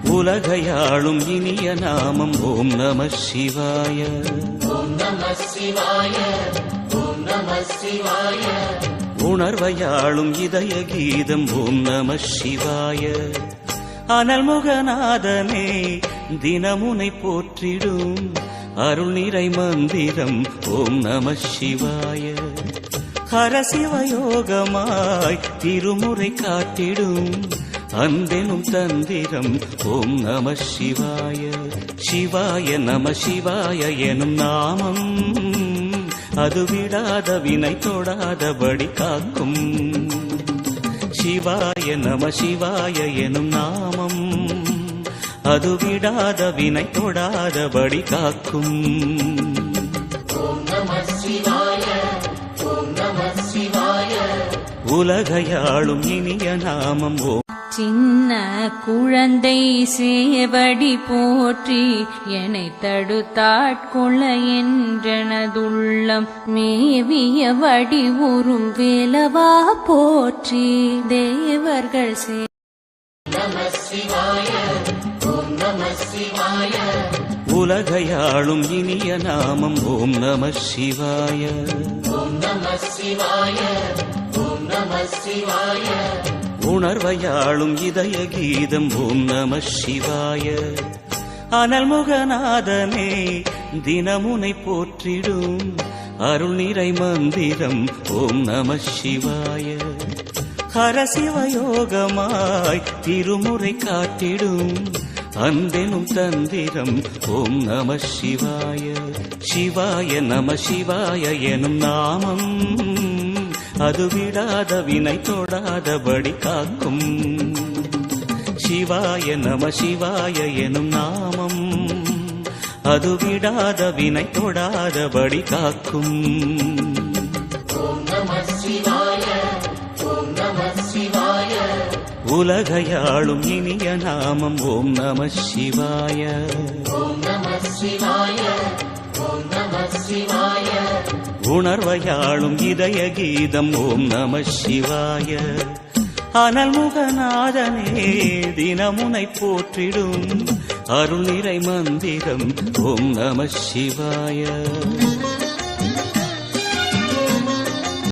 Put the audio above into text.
உலகையாளும் இனிய நாமம் ஓம் நம சிவாய. உணர்வையாளும் இதய கீதம் ஓம் நம சிவாய. அனல்முகநாதனே தினமுனை போற்றிடும் அருள் நிறை மந்திரம் ஓம் நம சிவாய. ஹரசிவயோகமாய் திருமுறை காட்டிடும் அன்பெனும் தந்திரம் ஓம் நம சிவாய. சிவாய நம சிவாய எனும் நாமம் அது விடாத வினை தொடாதபடி காக்கும். சிவாய நம சிவாய எனும் நாமம் அது விடாத வினை தொடாதபடி காக்கும். உலகையாளும் இனிய நாமம் ஓம். சின்ன குழந்தை சேவடி போற்றி என்னை தடுத்தாட்கொள்ள என்றனதுள்ளம் மேவிய வடி உறும் வேலவா போற்றி. தேவர்கள் உலகையாளும் இனிய நாமம் ஓம் நம சிவாய. உணர்வையாளும் இதய கீதம் ஓம் நம சிவாய. அனல்முகநாதனே தினமுனை போற்றிடும் அருள் நிறை மந்திரம் ஓம் நம சிவாய. ஹரசிவயோகமாய் திருமுறை காட்டிடும் அன்பெனும் தந்திரம் ஓம் நம சிவாய. சிவாய நம சிவாய எனும் நாமம் அது விடாத வினை தொடாதபடி காக்கும். சிவாய நம சிவாய எனும் நாமம் அது விடாத வினை தொடாதபடி காக்கும். உலகையாளும் இனிய நாமம் ஓம் நம சிவாய. உணர்வையாளும் இதய கீதம் ஓம் நம சிவாய. அனல்முகநாதனே தினமுனை போற்றிடும் அருள் நிறை மந்திரம் ஓம் நம சிவாய.